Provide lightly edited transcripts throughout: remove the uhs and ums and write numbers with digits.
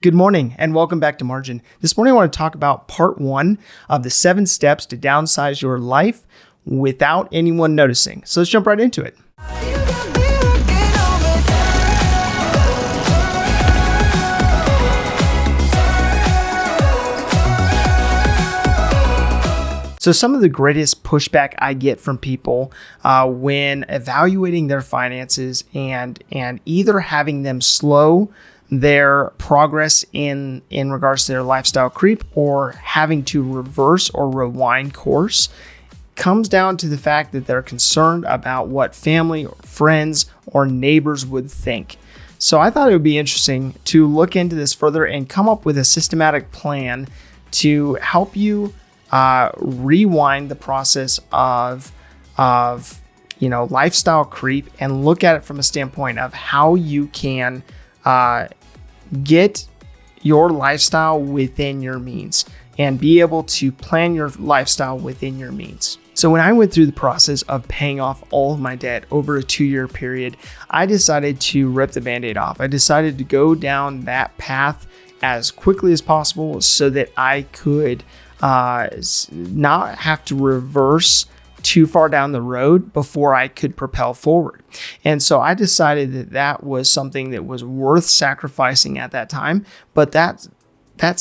Good morning and welcome back to Margin. This morning I want to talk about part 1 of the 7 steps to downsize your life without anyone noticing. So let's jump right into it. So some of the greatest pushback I get from people when evaluating their finances and either having them slow their progress in regards to their lifestyle creep or having to reverse or rewind course comes down to the fact that they're concerned about what family or friends or neighbors would think. So I thought it would be interesting to look into this further and come up with a systematic plan to help you rewind the process of lifestyle creep and look at it from a standpoint of how you can get your lifestyle within your means and be able to plan your lifestyle within your means. So when I went through the process of paying off all of my debt over a 2-year period, I decided to rip the Band-Aid off. I decided to go down that path as quickly as possible so that I could not have to reverse too far down the road before I could propel forward. And so I decided that that was something that was worth sacrificing at that time, but those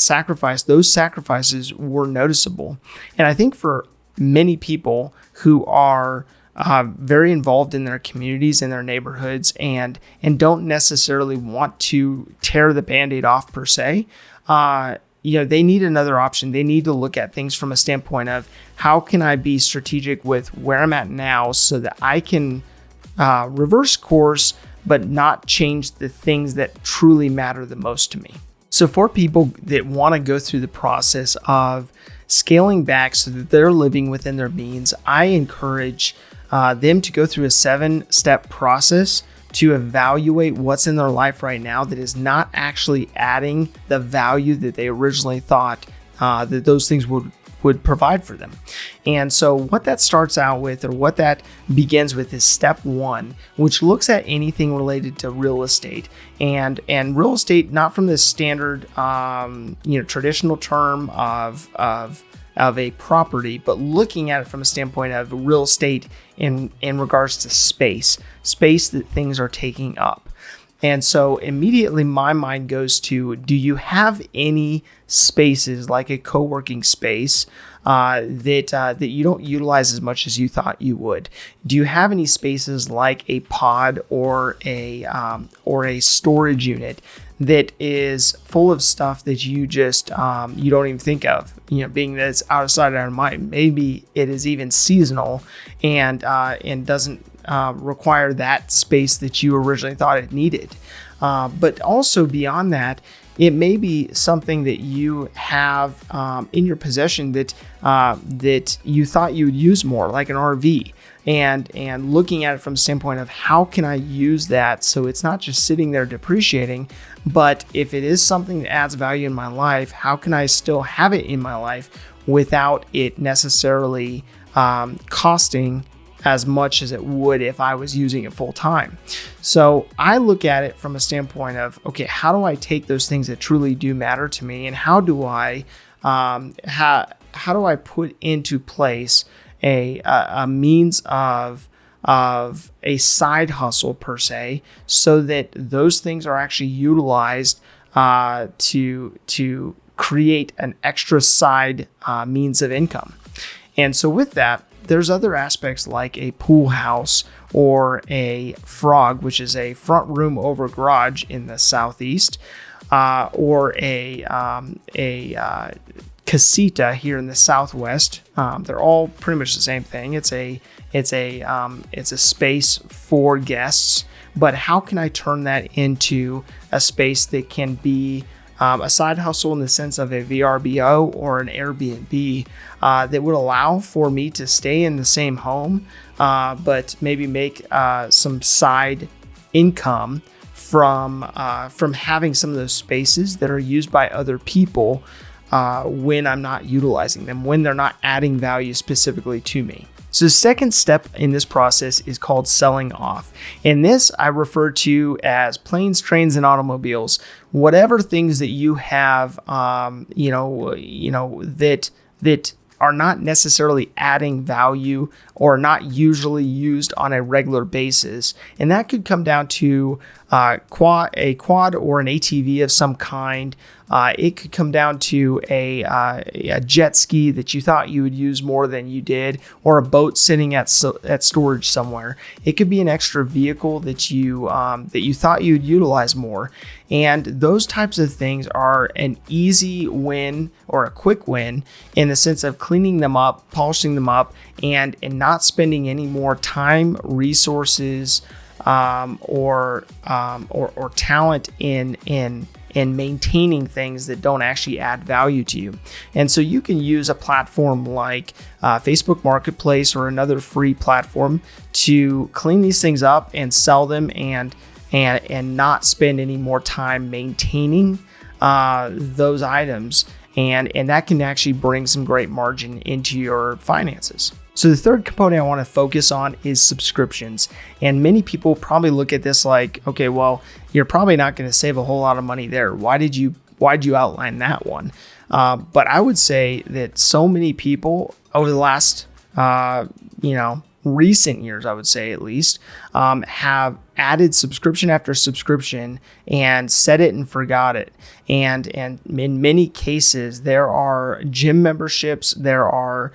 sacrifices were noticeable. And I think for many people who are very involved in their communities and their neighborhoods and don't necessarily want to tear the Band-Aid off per se, they need another option. They need to look at things from a standpoint of how can I be strategic with where I'm at now so that I can reverse course, but not change the things that truly matter the most to me. So for people that want to go through the process of scaling back so that they're living within their means, I encourage them to go through a 7-step process to evaluate what's in their life right now that is not actually adding the value that they originally thought that those things would provide for them. And so what that starts out with, or what that begins with, is step 1, which looks at anything related to real estate and real estate, not from the standard traditional term of a property, but looking at it from a standpoint of real estate in regards to space that things are taking up. And so immediately my mind goes to, do you have any spaces like a co-working space that you don't utilize as much as you thought you would? Do you have any spaces like a pod or a storage unit that is full of stuff that you just you don't even think of, being that it's out of sight, out of mind? Maybe it is even seasonal and doesn't require that space that you originally thought it needed. But also beyond that, it may be something that you have in your possession that you thought you would use more, like an RV. And looking at it from a standpoint of how can I use that so it's not just sitting there depreciating, but if it is something that adds value in my life, how can I still have it in my life without it necessarily costing as much as it would if I was using it full time? So I look at it from a standpoint of, okay, how do I take those things that truly do matter to me, and how do I put into place a means of a side hustle per se, so that those things are actually utilized to create an extra side means of income. And so with that, there's other aspects like a pool house or a frog, which is a front room over garage in the southeast, or a casita here in the southwest. They're all pretty much the same thing. It's a space for guests, but how can I turn that into a space that can be a side hustle in the sense of a VRBO or an Airbnb that would allow for me to stay in the same home, but maybe make some side income from having some of those spaces that are used by other people when I'm not utilizing them, when they're not adding value specifically to me. So the second step in this process is called selling off. And this I refer to as planes, trains, and automobiles. Whatever things that you have, that are not necessarily adding value or not usually used on a regular basis. And that could come down to a quad or an ATV of some kind. It could come down to a jet ski that you thought you would use more than you did, or a boat sitting at storage somewhere. It could be an extra vehicle that you thought you'd utilize more. And those types of things are an easy win or a quick win in the sense of cleaning them up, polishing them up, and not spending any more time, resources, or talent in maintaining things that don't actually add value to you. And so you can use a platform like Facebook Marketplace or another free platform to clean these things up and sell them and not spend any more time maintaining those items. And that can actually bring some great margin into your finances. So the third component I want to focus on is subscriptions. And many people probably look at this like, okay, well, you're probably not going to save a whole lot of money there. Why'd you outline that one? But I would say that so many people over the last, recent years, I would say at least, have added subscription after subscription and set it and forgot it. And in many cases, there are gym memberships, there are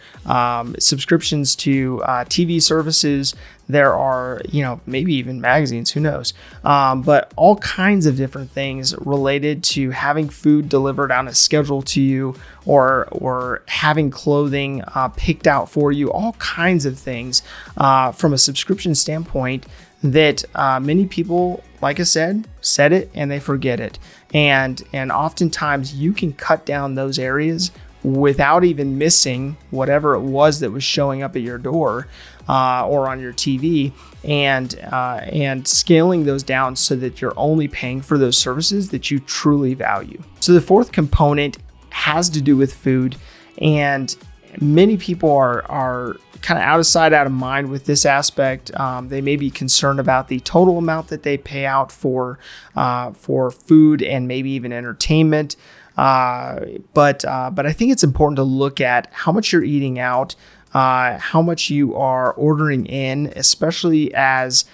subscriptions to TV services, there are, maybe even magazines, who knows? But all kinds of different things related to having food delivered on a schedule to you, or having clothing picked out for you, all kinds of things from a subscription standpoint that many people, like I said, set it and they forget it. And oftentimes you can cut down those areas without even missing whatever it was that was showing up at your door or on your TV, and scaling those down so that you're only paying for those services that you truly value. So the fourth component has to do with food, and many people are kind of out of sight, out of mind with this aspect. They may be concerned about the total amount that they pay out for food and maybe even entertainment. But I think it's important to look at how much you're eating out, how much you are ordering in, especially as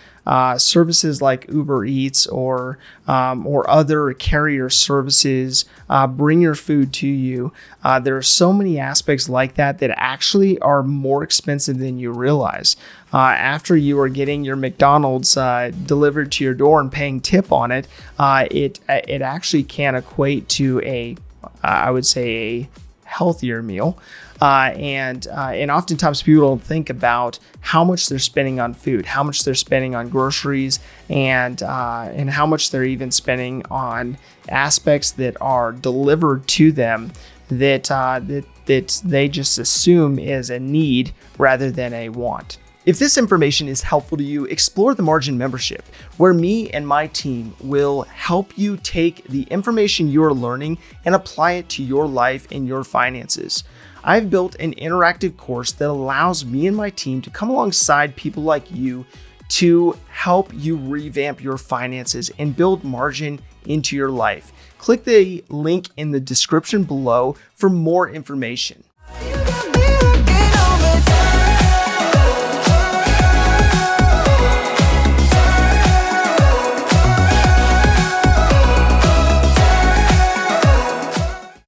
services like Uber Eats or other carrier services bring your food to you. There are so many aspects like that actually are more expensive than you realize. After you are getting your McDonald's delivered to your door and paying tip on it, it actually can equate to I would say a healthier meal. And oftentimes people don't think about how much they're spending on food, how much they're spending on groceries, and how much they're even spending on aspects that are delivered to them that they just assume is a need rather than a want. If this information is helpful to you, explore the Margin membership, where me and my team will help you take the information you're learning and apply it to your life and your finances. I've built an interactive course that allows me and my team to come alongside people like you to help you revamp your finances and build margin into your life. Click the link in the description below for more information.